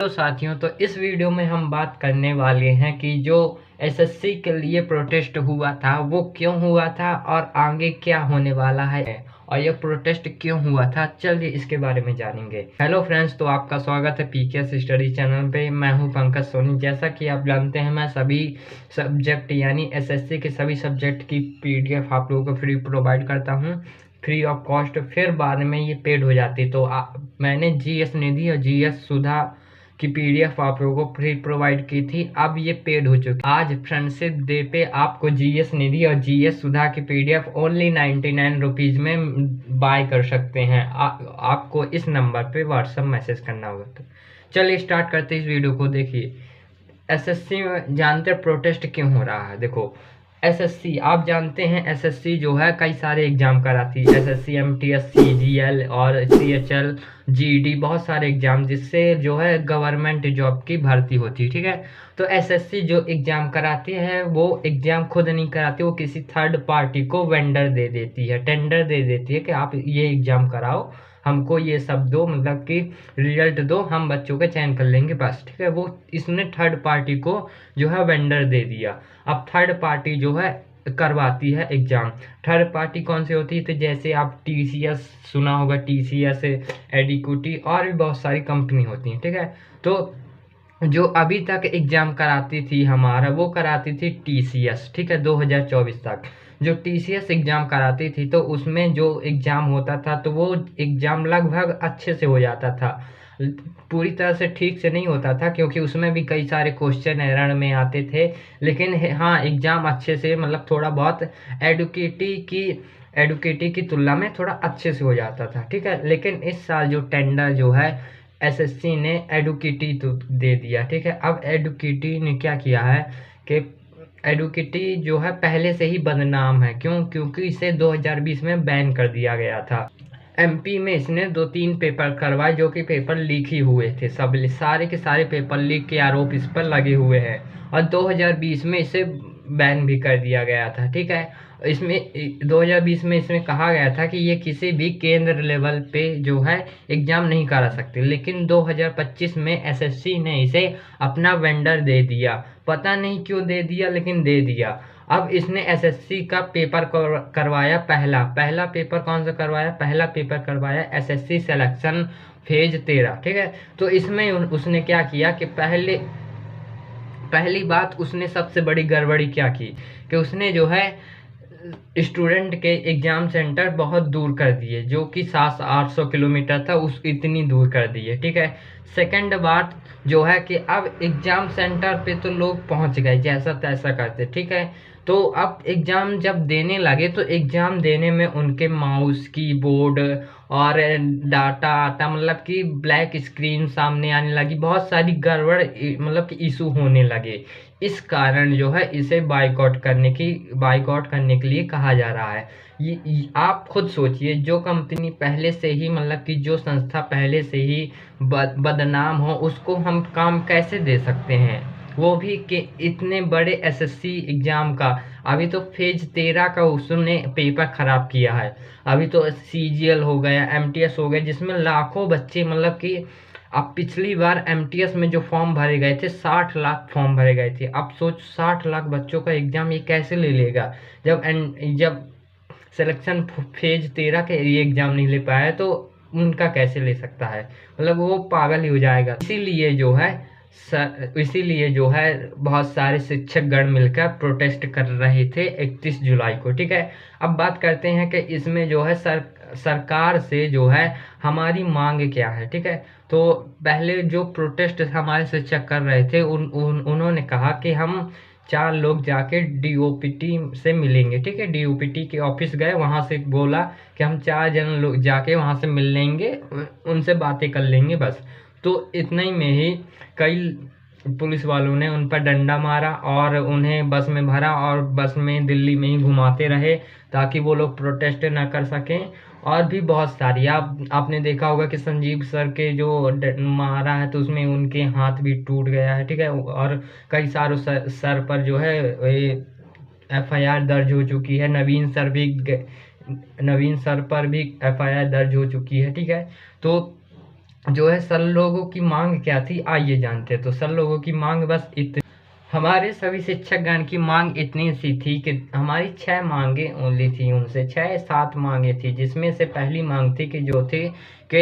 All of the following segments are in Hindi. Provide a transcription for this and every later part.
तो साथियों, तो इस वीडियो में हम बात करने वाले हैं कि जो एसएससी के लिए प्रोटेस्ट हुआ था वो क्यों हुआ था और आगे क्या होने वाला है और यह प्रोटेस्ट क्यों हुआ था। चलिए इसके बारे में जानेंगे। हेलो फ्रेंड्स, तो आपका स्वागत है पीकेएस स्टडी चैनल पे। मैं हूं पंकज सोनी। जैसा कि आप जानते हैं, मैं सभी सब्जेक्ट यानी एसएससी के सभी सब्जेक्ट की पीडीएफ आप लोगों को फ्री प्रोवाइड करता हूं, फ्री ऑफ कॉस्ट। फिर बाद में ये पेड हो जाती, तो मैंने जीएस निधि और जीएस सुधा की पीडीएफ आप लोगों को फ्री प्रोवाइड की थी। अब ये पेड हो चुकी। आज फ्रेंडशिप डे पे आपको जीएस निधि और जीएस सुधा की पीडीएफ ओनली 99 रुपीज में बाय कर सकते हैं। आपको इस नंबर पे व्हाट्सएप मैसेज करना होगा। तो चलिए स्टार्ट करते हैं इस वीडियो को। देखिए, एसएससी में जानते हैं प्रोटेस्ट क्यों हो रहा है। देखो, एसएससी आप जानते हैं, एसएससी जो है कई सारे एग्जाम कराती है। एसएससी, एमटीएस, सीजीएल और सीएचएल, जीडी, बहुत सारे एग्जाम जिससे जो है गवर्नमेंट जॉब की भर्ती होती है। ठीक है, तो एसएससी जो एग्जाम कराती है वो एग्जाम खुद नहीं कराती, वो किसी थर्ड पार्टी को वेंडर दे देती है, टेंडर दे देती है कि आप ये एग्जाम कराओ, हमको ये सब दो, मतलब कि रिजल्ट दो, हम बच्चों का चयन कर लेंगे बस। ठीक है, वो इसने थर्ड पार्टी को जो है वेंडर दे दिया। अब थर्ड पार्टी जो है करवाती है एग्जाम। थर्ड पार्टी कौन सी होती है? तो जैसे आप टीसीएस सुना होगा, टीसीएस, एडिक्यूटी और भी बहुत सारी कंपनी होती हैं। ठीक है, तो जो अभी तक एग्जाम कराती थी हमारा, वो कराती थी टीसीएस। ठीक है, 2024 तक जो टीसीएस एग्जाम कराती थी, तो उसमें जो एग्जाम होता था तो वो एग्जाम लगभग अच्छे से हो जाता था। पूरी तरह से ठीक से नहीं होता था क्योंकि उसमें भी कई सारे क्वेश्चन एरर में आते थे, लेकिन हाँ, एग्जाम अच्छे से, मतलब थोड़ा बहुत एडुकेटी की तुलना में थोड़ा अच्छे से हो जाता था। ठीक है, लेकिन इस साल जो टेंडर जो है एसएससी ने एडुकेटी तो दे दिया। ठीक है, अब एडुकेटी ने क्या किया है कि एडुकेटी जो है पहले से ही बदनाम है। क्यों? क्योंकि इसे 2020 में बैन कर दिया गया था। एमपी में इसने 2-3 पेपर करवाए जो कि पेपर लीक ही हुए थे। सब सारे के सारे पेपर लीक के आरोप इस पर लगे हुए हैं और 2020 में इसे बैन भी कर दिया गया था। ठीक है, इसमें 2020 में इसमें कहा गया था कि ये किसी भी केंद्र लेवल पे जो है एग्जाम नहीं करा सकते, लेकिन 2025 में एसएससी ने इसे अपना वेंडर दे दिया। पता नहीं क्यों दे दिया, लेकिन दे दिया। अब इसने एसएससी का पेपर करवाया। पहला पेपर कौन सा करवाया? पहला पेपर करवाया एसएससी सिलेक्शन फेज 13। ठीक है, तो इसमें उसने क्या किया कि पहली बात, उसने सबसे बड़ी गड़बड़ी क्या की कि उसने जो है स्टूडेंट के एग्जाम सेंटर बहुत दूर कर दिए, जो कि 700-800 किलोमीटर था, उस इतनी दूर कर दिए। ठीक है, सेकंड बात जो है कि अब एग्जाम सेंटर पे तो लोग पहुंच गए जैसा तैसा करते। ठीक है, तो अब एग्जाम जब देने लगे तो एग्जाम देने में उनके माउस, कीबोर्ड और डाटा आटा, मतलब कि ब्लैक स्क्रीन सामने आने लगी, बहुत सारी गड़बड़, मतलब कि इशू होने लगे। इस कारण जो है इसे बाइकआउट करने के लिए कहा जा रहा है। आप खुद सोचिए, जो कंपनी पहले से ही, मतलब कि जो संस्था पहले से ही बदनाम हो, उसको हम काम कैसे दे सकते हैं? वो भी कि इतने बड़े एसएससी एग्जाम का। अभी तो फेज 13 का उसने पेपर खराब किया है। अभी तो सीजीएल हो गया, एमटीएस हो गया, जिसमें लाखों बच्चे, मतलब कि अब पिछली बार एमटीएस में जो फॉर्म भरे गए थे, 60 लाख फॉर्म भरे गए थे। अब सोच, 60 लाख बच्चों का एग्जाम ये कैसे ले लेगा? जब सिलेक्शन फेज 13 के ये एग्जाम नहीं ले पाया तो उनका कैसे ले सकता है? मतलब वो पागल ही हो जाएगा। इसीलिए जो है बहुत सारे शिक्षक गण मिलकर प्रोटेस्ट कर रहे थे 31 जुलाई को। ठीक है, अब बात करते हैं कि इसमें जो है सरकार से जो है हमारी मांग क्या है। ठीक है, तो पहले जो प्रोटेस्ट हमारे शिक्षक कर रहे थे, उन्होंने कहा कि हम 4 लोग जाके डीओपीटी से मिलेंगे। ठीक है, डीओपीटी के ऑफिस गए, वहां से बोला कि हम 4 जन लोग जाके वहां से मिल लेंगे, उनसे बातें कर लेंगे बस। तो इतने ही में ही कई पुलिस वालों ने उन पर डंडा मारा और उन्हें बस में भरा और बस में दिल्ली में ही घुमाते रहे ताकि वो लोग प्रोटेस्ट न कर सकें। और भी बहुत सारी, आपने देखा होगा कि संजीव सर के जो मारा है तो उसमें उनके हाथ भी टूट गया है। ठीक है, और कई सारों सर पर जो है एफआईआर दर्ज हो चुकी है। नवीन सर पर भी एफआईआर दर्ज हो चुकी है। ठीक है, तो जो है सर लोगों की मांग क्या थी आइए जानते। तो सर लोगों की मांग बस हमारे सभी शिक्षकगण की मांग इतनी सी थी कि हमारी 6 मांगे ओनली थी, उनसे 6-7 मांगे थी, जिसमें से पहली मांग थी कि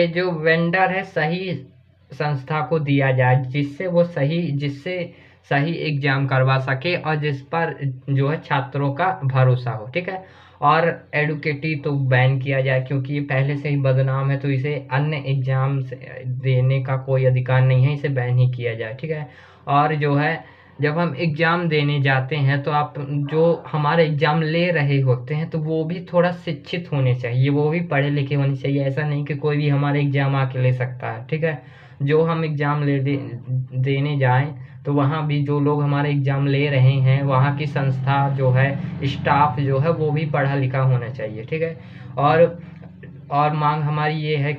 जो वेंडर है सही संस्था को दिया जाए, जिससे सही एग्जाम करवा सके और जिस पर जो है छात्रों का भरोसा हो, ठीक है। और एडुकेटी तो बैन किया जाए, क्योंकि ये पहले से ही बदनाम है, तो इसे अन्य एग्जाम देने का कोई अधिकार नहीं है, इसे बैन ही किया जाए, ठीक है। और जो है जब हम एग्ज़ाम देने जाते हैं तो आप जो हमारे एग्ज़ाम ले रहे होते हैं तो वो भी थोड़ा शिक्षित होने चाहिए, वो भी पढ़े लिखे होने चाहिए। ऐसा नहीं कि कोई भी हमारे एग्ज़ाम आके ले सकता है, ठीक है। जो हम एग्ज़ाम देने जाएं तो वहाँ भी जो लोग हमारे एग्ज़ाम ले रहे हैं, वहाँ की संस्था जो है, स्टाफ जो है, वो भी पढ़ा लिखा होना चाहिए, ठीक है। और मांग हमारी ये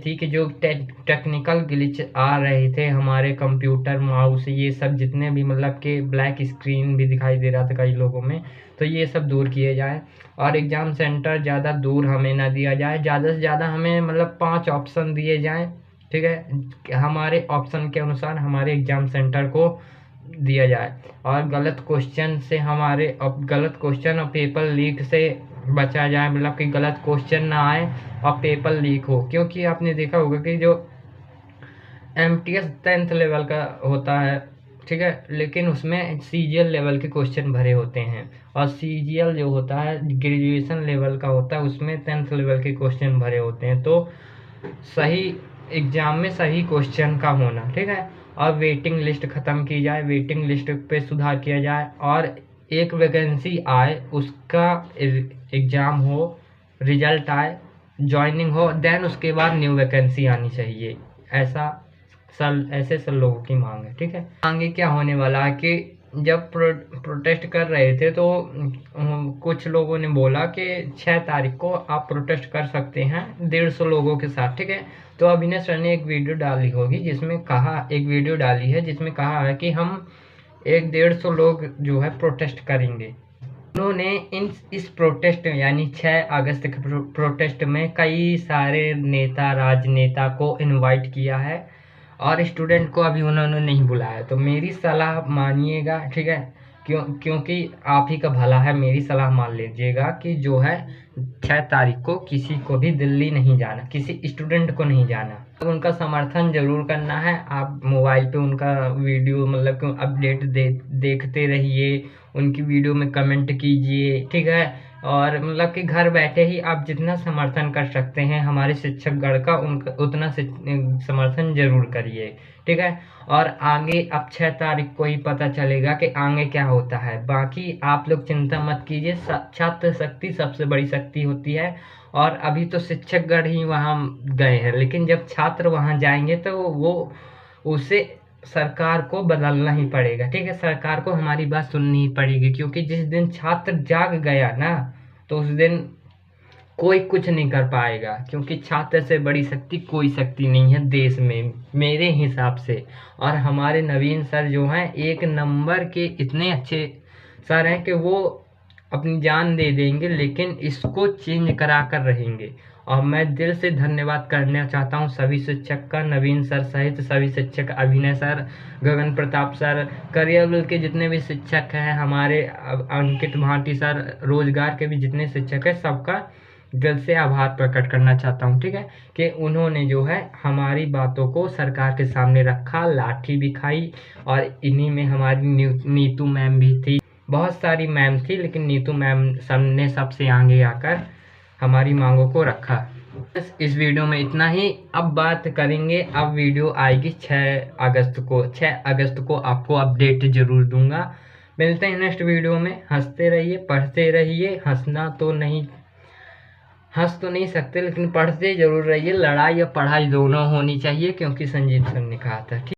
थी कि जो टेक्निकल ग्लिच आ रहे थे हमारे कंप्यूटर, माउस, ये सब जितने भी, मतलब कि ब्लैक स्क्रीन भी दिखाई दे रहा था कई लोगों में, तो ये सब दूर किए जाए। और एग्ज़ाम सेंटर ज़्यादा दूर हमें ना दिया जाए, ज़्यादा से ज़्यादा हमें मतलब 5 ऑप्शन दिए जाएँ, ठीक है। हमारे ऑप्शन के अनुसार हमारे एग्ज़ाम सेंटर को दिया जाए। और गलत क्वेश्चन और पेपर लीक से बचा जाए, मतलब कि गलत क्वेश्चन ना आए और पेपर लीक हो। क्योंकि आपने देखा होगा कि जो एमटीएस 10th लेवल का होता है, ठीक है, लेकिन उसमें सीजीएल लेवल के क्वेश्चन भरे होते हैं, और सीजीएल जो होता है ग्रेजुएशन लेवल का होता है, उसमें 10th लेवल के क्वेश्चन भरे होते हैं। तो सही एग्ज़ाम में सही क्वेश्चन का होना, ठीक है। और वेटिंग लिस्ट ख़त्म की जाए, वेटिंग लिस्ट पे सुधार किया जाए, और एक वैकेंसी आए उसका एग्ज़ाम हो, रिजल्ट आए, जॉइनिंग हो, देन उसके बाद न्यू वैकेंसी आनी चाहिए। ऐसे सब लोगों की मांग है, ठीक है। आगे क्या होने वाला है कि जब प्रोटेस्ट कर रहे थे तो कुछ लोगों ने बोला कि 6 तारीख को आप प्रोटेस्ट कर सकते हैं 150 लोगों के साथ, ठीक है। तो अभिनय सर ने एक वीडियो डाली है जिसमें कहा है कि हम 150 लोग जो है प्रोटेस्ट करेंगे। उन्होंने इस प्रोटेस्ट यानी 6 अगस्त के प्रोटेस्ट में कई सारे राजनेता को इनवाइट किया है, और स्टूडेंट को अभी उन्होंने नहीं बुलाया। तो मेरी सलाह मानिएगा, ठीक है, क्योंकि आप ही का भला है, मेरी सलाह मान लीजिएगा कि जो है 6 तारीख को किसी को भी दिल्ली नहीं जाना, किसी स्टूडेंट को नहीं जाना। तो उनका समर्थन जरूर करना है। आप मोबाइल पे उनका वीडियो, मतलब कि अपडेट देखते रहिए, उनकी वीडियो में कमेंट कीजिए, ठीक है। और मतलब कि घर बैठे ही आप जितना समर्थन कर सकते हैं हमारे शिक्षकगण का, उनका उतना समर्थन जरूर करिए, ठीक है। और आगे अब 6 तारीख को ही पता चलेगा कि आगे क्या होता है। बाकी आप लोग चिंता मत कीजिए, छात्र शक्ति सबसे बड़ी शक्ति होती है। और अभी तो शिक्षकगण ही वहाँ गए हैं, लेकिन जब छात्र वहाँ जाएंगे तो वो उसे सरकार को बदलना ही पड़ेगा, ठीक है। सरकार को हमारी बात सुननी ही पड़ेगी, क्योंकि जिस दिन छात्र जाग गया ना, तो उस दिन कोई कुछ नहीं कर पाएगा, क्योंकि छात्र से बड़ी शक्ति कोई शक्ति नहीं है देश में मेरे हिसाब से। और हमारे नवीन सर जो हैं एक नंबर के इतने अच्छे सर हैं कि वो अपनी जान दे देंगे, लेकिन इसको चेंज करा कर रहेंगे। और मैं दिल से धन्यवाद करना चाहता हूँ सभी शिक्षक का, नवीन सर सहित सभी शिक्षक, अभिनय सर, गगन प्रताप सर, करियर के जितने भी शिक्षक हैं, हमारे अंकित भाटी सर, रोजगार के भी जितने शिक्षक हैं, सबका दिल से आभार प्रकट करना चाहता हूँ, ठीक है, कि उन्होंने जो है हमारी बातों को सरकार के सामने रखा, लाठी भी खाई। और इन्हीं में हमारी नीतू मैम भी थी, बहुत सारी मैम थी, लेकिन नीतू मैम ने सबसे आगे आकर हमारी मांगों को रखा। बस इस वीडियो में इतना ही। अब बात करेंगे, अब वीडियो आएगी 6 अगस्त को। 6 अगस्त को आपको अपडेट जरूर दूंगा। मिलते हैं नेक्स्ट वीडियो में। हंसते रहिए, पढ़ते रहिए। हंस तो नहीं सकते, लेकिन पढ़ते जरूर रहिए। लड़ाई या पढ़ाई दोनों होनी चाहिए, क्योंकि संजीव सर ने कहा था, ठीक।